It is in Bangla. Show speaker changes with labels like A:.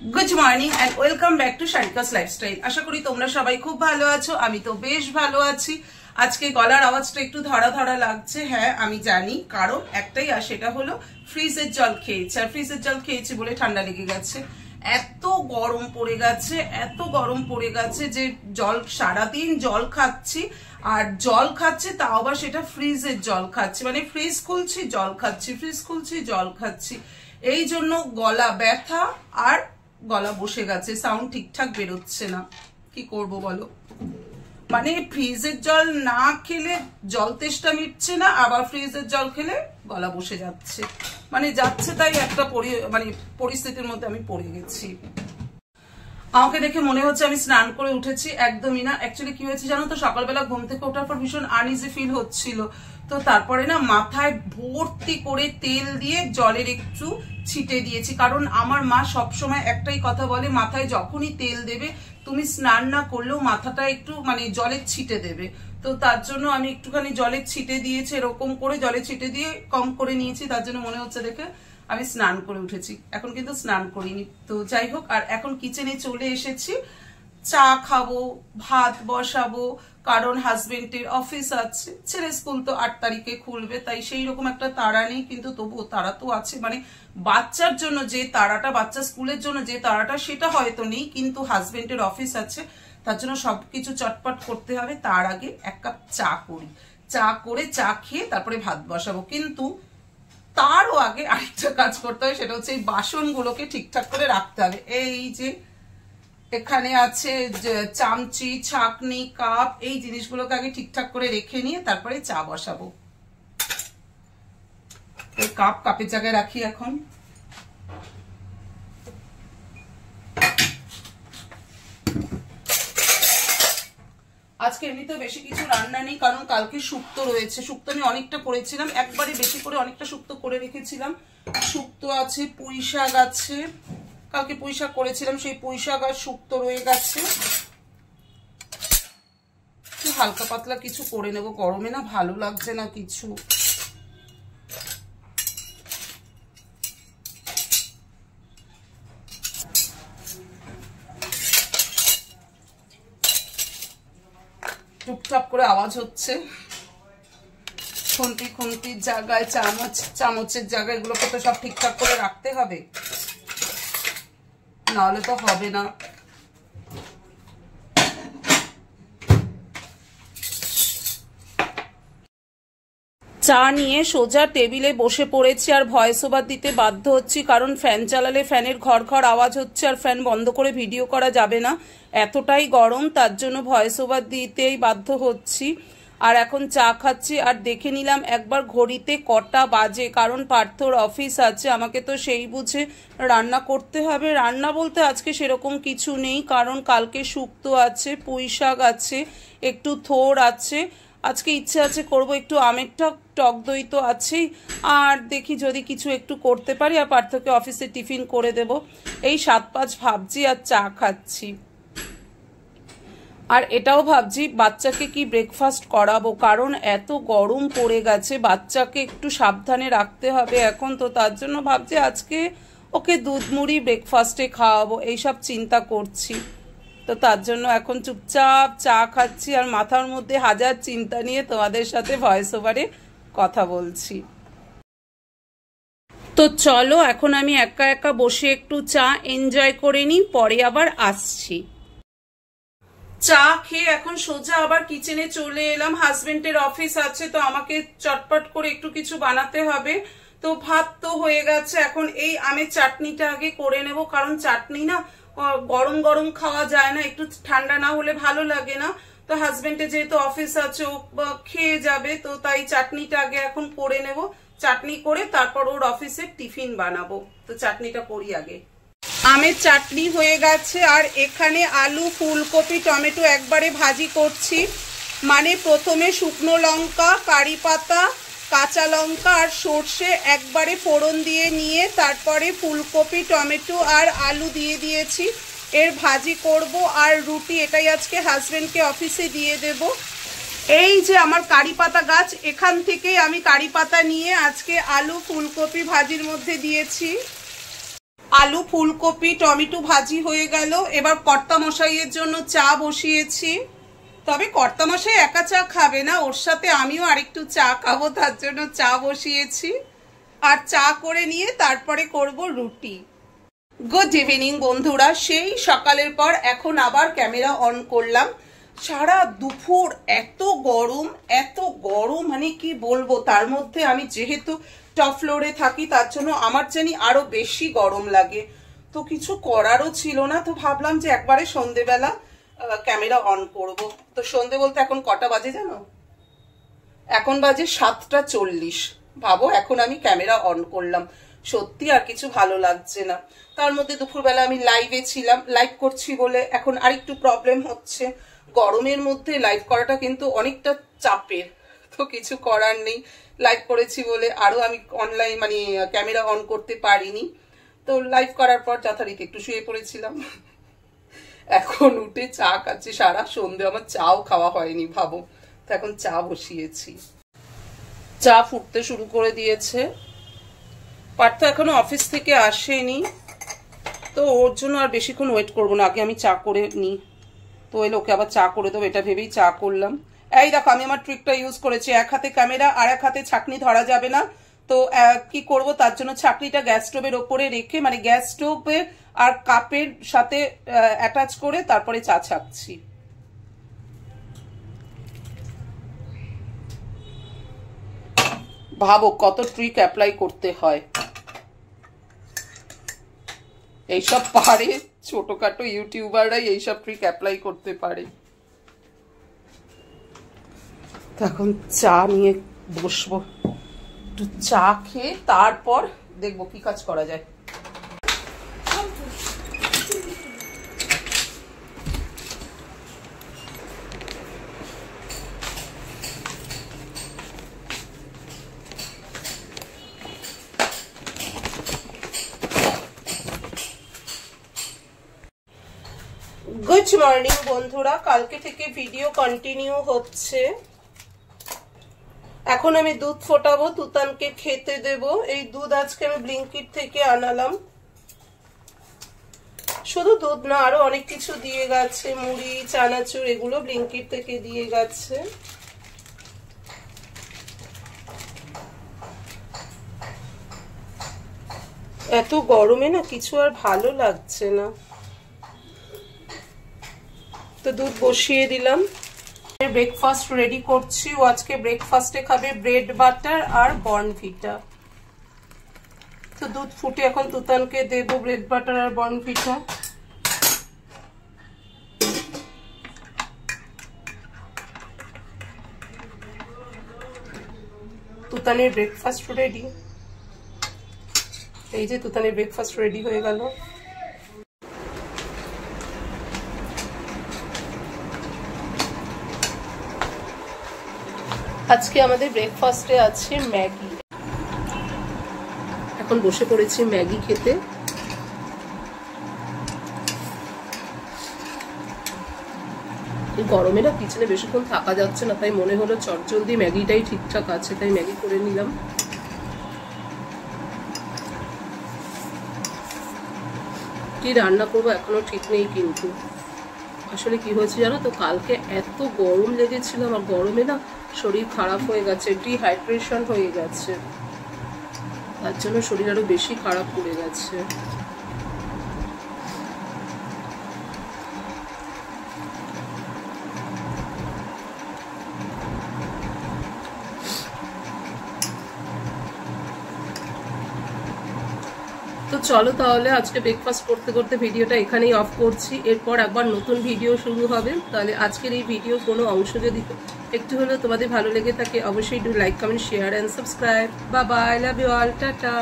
A: Good morning and welcome back to शारिकास लाइफस्टाइल। आशा करी তোমরা সবাই খুব ভালো আছো। আমি তো বেশ ভালো আছি। আজকে গলার আওয়াজটা একটু ধরা ধরা লাগছে, হ্যাঁ আমি জানি, কারণ একটাই আর সেটা হলো ফ্রিজের জল খেয়েছি। আর ফ্রিজের জল খেয়েছি বলে ঠান্ডা লেগে গেছে। এত গরম পড়ে গেছে, এত গরম পড়ে গেছে যে জল সারাদিন জল খাচ্ছি, আর জল খাচ্ছে তাও আবার সেটা ফ্রিজের জল খাচ্ছি, মানে ফ্রিজ খুলছি জল খাচ্ছি, ফ্রিজ খুলছি জল খাচ্ছি। এই জন্য গলা ব্যথা আর গলা বসে গেছে, সাউন্ড ঠিকঠাক বেরোচ্ছে না। কি করব বলো? মানে ফ্রিজের জল না খেলে জল তেষ্টা মিটছে না, আবার ফ্রিজের জল খেলে গলা বসে যাচ্ছে, মানে যাচ্ছে তাই একটা পরিস্থিতির মধ্যে আমি পড়ে গেছি। আমাকে দেখে মনে হচ্ছে আমি স্নান করে উঠেছি, একদমই না। অ্যাকচুয়ালি কি হয়েছে জানো তো, সকালবেলা ঘুম থেকে ওঠার পর ভীষণ আনইজি ফিল হচ্ছিল, তো তারপরে না মাথায় ভর্তি করে তেল দিয়ে জলের একটু ছিটে দিয়েছি। কারণ আমার মা সবসময় একটাই কথা বলে, মাথায় যখনই তেল দেবে তুমি স্নান না করলেও মাথাটা একটু জলের ছিটে দেবে। তো তার জন্য আমি একটুখানি জলের ছিটে দিয়েছি, এরকম করে জলের ছিটে দিয়ে কম করে নিয়েছি, তার জন্য মনে হচ্ছে দেখে আমি স্নান করে উঠেছি। এখন কিন্তু স্নান করিনি। তো যাই হোক, আর এখন কিচেনে চলে এসেছি, চা খাবো, ভাত বসাবো, কারণ হাজবেন্ডের অফিস আছে, ছেলে স্কুল তো 8 তারিখে খুলবে, তাই সেই রকম একটা তাড়া নেই, কিন্তু তবুও তাড়া তো আছে। মানে বাচ্চার জন্য যে তাড়াটা, বাচ্চা স্কুলের জন্য যে তাড়াটা, সেটা হয়তো নেই, কিন্তু হাজবেন্ডের অফিস আছে, তার জন্য সবকিছু চটপট করতে হবে। তার আগে এক কাপ চা করি, চা করে চা খেয়ে তারপরে ভাত বসাবো। কিন্তু তারও আগে আরেকটা কাজ করতে হবে, সেটা হচ্ছে এই বাসনগুলোকে ঠিকঠাক করে রাখতে হবে। এই যে এখানে আছে চামচি, ছাঁকনি, কাপ, এই জিনিসগুলোকে আগে ঠিকঠাক করে রেখে নিয়ে তারপরে চা বসাবো। এই কাপের জায়গায় রাখি এখন। আজকে এমনিতেও বেশি কিছু রান্না নেই, কারণ কালকে শুক্তো রয়েছে। শুক্তো আমি অনেকটা করেছিলাম, একবারে বেশি করে অনেকটা শুক্তো করে রেখেছিলাম। শুক্তো আছে, পুঁই শাক আছে, কালকে পুঁই শাক করেছিলাম, সেই পুঁই শাক আর শুক্তো রয়ে গেছে। হালকা পাতলা কিছু করে নেব, গরমে না ভালো লাগছে না কিছু। টুপটাপ করে আওয়াজ হচ্ছে, খুন্তির জায়গায়, চামচের জায়গায়, এগুলোকে তো সব ঠিকঠাক করে রাখতে হবে, নাহলে তো হবে না। চা নিয়ে সোজা টেবিলে বসে পড়েছি, আর ভয়েস ওভার দিতে বাধ্য হচ্ছি, কারণ ফ্যান চালালে ফ্যানের ঘর ঘর আওয়াজ হচ্ছে, আর ফ্যান বন্ধ করে ভিডিও করা যাবে না, এতটাই গরম, তার জন্য ভয়েস ওভার দিতেই বাধ্য হচ্ছি। আর এখন চা খাচ্ছি, আর দেখে নিলাম একবার ঘড়িতে কটা বাজে, কারণ পার্থর অফিস আছে, আমাকে তো সেই বুঝে রান্না করতে হবে। রান্না বলতে আজকে সেরকম কিছু নেই, কারণ কালকে শুক্তো আছে, পুঁই শাক আছে, একটু থোড় আছে, আজকে ইচ্ছে আছে করব একটু আমের টক দই তো আছেই, আর দেখি যদি কিছু একটু করতে পারি, আর পার্থকে অফিসে টিফিন করে দেব। এই 7-5 ভাবছি, আর চা খাচ্ছি। আর এটাও ভাবছি বাচ্চাকে কি ব্রেকফাস্ট করাবো, কারণ এত গরম পড়ে গেছে, বাচ্চাকে একটু সাবধানে রাখতে হবে এখন, তো তার জন্য ভাবছি আজকে ওকে দুধ মুড়ি ব্রেকফাস্টে খাওয়াবো, এইসব চিন্তা করছি। তো তার জন্য এখন চুপচাপ চা খাচ্ছি, আর মাথার মধ্যে হাজার চিন্তা নিয়ে তোমাদের সাথে ভয়েস ওভারে কথা বলছি। তো চলো এখন আমি একা একা বসে একটু চা এনজয় করে নিই, পরে আবার আসছি। চা খেয়ে এখন সোজা আবার কিচেনে চলে এলাম। হাজবেন্ডের অফিস আছে, তো আমাকে চটপট করে একটু কিছু বানাতে হবে। তো ভাত তো হয়ে গেছে, এখন এই আমের চাটনিটা আগে করে নেব, কারণ চাটনি না গরম গরম খাওয়া যায় না, একটু ঠান্ডা না হলে ভালো লাগে না। তো হাজবেন্ডের যেহেতু অফিস আছে, ও খেয়ে যাবে, তো তাই চাটনিটা আগে এখন করে নেব। চাটনি করে তারপর ওর অফিসে টিফিন বানাবো। তো চাটনিটা করি আগে। আমের চাটনি হয়ে গেছে, আর এখানে আলু, ফুলকপি, টমেটো একবারে ভাজি করছি। মানে প্রথমে শুকনো লঙ্কা, কারি পাতা, কাঁচা লঙ্কা আর সর্ষে একবারে ফোড়ন দিয়ে নিয়ে তারপরে ফুলকপি, টমেটো আর আলু দিয়ে দিয়েছি, এর ভাজি করব। আর রুটি, এটাই আজকে হাজবেন্ডকে অফিসে দিয়ে দেব। এই যে আমার কারি পাতা গাছ, এখান থেকেই আমি কারি পাতা নিয়ে আজকে আলু ফুলকপি ভাজির মধ্যে দিয়েছি। আলু ফুলকপি টমেটো ভাজি হয়ে গেল। এবার কর্তা মশাইয়ের জন্য চা বসিয়েছি। তবে কর্তা মশাই একা চা খাবে না, ওর সাথে আমিও আরেকটু চা খাবো, তার জন্য চা বসিয়েছি। আর চা করে নিয়ে তারপরে করব রুটি। গুড ইভিনিং বন্ধুরা, সেই সকালের পর এখন আবার ক্যামেরা অন করলাম। সারা দুপুর এত গরম মানে কি বলবো। তার মধ্যে আমি যেহেতু টপ ফ্লোরে থাকি তার জন্য আমার জানি আরো বেশি গরম লাগে। তো কিছু করারও ছিল না, তো ভাবলাম যে একবারে সন্ধেবেলা ক্যামেরা অন করব। তো সন্ধে বলতে এখন কটা বাজে জানো? এখন বাজে 7:40। ভাবো এখন আমি ক্যামেরা অন করলাম। সত্যি আর কিছু ভালো লাগছে না। তার মধ্যে দুপুরবেলা আমি লাইভে ছিলাম, লাইভ করছি বলে এখন আরেকটু প্রবলেম হচ্ছে। গরমের মধ্যে লাইভ করাটা কিন্তু অনেকটা চাপের, তো কিছু করার নেই। লাইভ করেছি বলে আরো আমি অনলাইন মানে ক্যামেরা অন করতে পারিনি। তো লাইভ করার পর যথারীতি একটু শুয়ে পড়েছিলাম। এখন উঠে চা খাচ্ছি। সারা সন্ধে আমার চাও খাওয়া হয়নি ভাবো। তো এখন চা বসিয়েছি, চা ফুটতে শুরু করে দিয়েছে। পার্থ এখনো অফিস থেকে আসেনি, তো ওর জন্য আর বেশিক্ষণ ওয়েট করবো না, আগে আমি চা করে নিই। তো এলে ওকে আবার চা করে দেবো, এটা ভেবেই চা করলাম। এই দেখো আমি আমার ট্রিকটা ইউজ করেছি, এক হাতে ক্যামেরা আর এক হাতে ছাঁকনি ধরা যাবে না। তো কি করব, তার জন্য ছাঁকনিটা গ্যাস স্টোভের ওপরে রেখে মানে গ্যাস স্টোভে আর কাপের সাথে অ্যাটাচ করে তারপরে চা ছাঁকছি। ভাবো কত ট্রিক অ্যাপ্লাই করতে হয়। এইসব পারে ছোটখাটো ইউটিউবাররাই এইসব ট্রিক অ্যাপ্লাই করতে পারে। এখন চা নিয়ে বসবো, একটু চা খেয়ে তারপর দেখবো কি কাজ করা যায়। গুড মর্নিং বন্ধুরা, কালকে থেকে ভিডিও কন্টিনিউ হচ্ছে। এখন আমি দুধ ফোটাবো, তুতানকে খেতে দেব। এই দুধ আজকে আমি ব্লিঙ্কিট থেকে আনালাম। শুধু দুধ না, আরো অনেক কিছু দিয়ে গেছে, মুড়ি চানাচুর এগুলো ব্লিঙ্কিট থেকে দিয়ে গেছে। এত গরমে না কিছু আর ভালো লাগছে না, তো দুধ বসিয়ে দিলাম। ব্রেকফাস্ট রেডি করছি। ও আজকে ব্রেকফাস্টে খাবে ব্রেড বাটার আর বর্নভিটা। তো দুধ ফুটে এখন তুতানকে দেব ব্রেড বাটার আর বর্নভিটা। তুতানের ব্রেকফাস্ট রেডি। এই যে তুতানের ব্রেকফাস্ট রেডি হয়ে গেল। আজকে আমাদের ব্রেকফাস্টে আছে ম্যাগি। এখন বসে পড়েছি ম্যাগি খেতে। এই গরমে না কিচেনে বেশিক্ষণ থাকা যাচ্ছে না, তাই মনে হলো চটজলদি ম্যাগিটাই ঠিকঠাক আছে, তাই ম্যাগি করে নিলাম। কি রান্না করবো এখনো ঠিক নেই, কিন্তু আসলে কি হয়েছে জানো তো, কালকে এত গরম লেগেছিল আমার, গরমে না শরীর খারাপ হয়ে গেছে, ডিহাইড্রেশন হয়ে গেছে, তার জন্য শরীর আরো বেশি খারাপ করে গেছে। তো চলো তাহলে আজকে ব্রেকফাস্ট করতে করতে ভিডিওটা এখানেই অফ করছি। এরপর একবার নতুন ভিডিও শুরু হবে। তাহলে আজকের এই ভিডিও কোনো অংশ যদি একটু হলেও তোমাদের ভালো লেগে থাকে অবশ্যই do like comment share and subscribe. Bye bye, love you all, tata.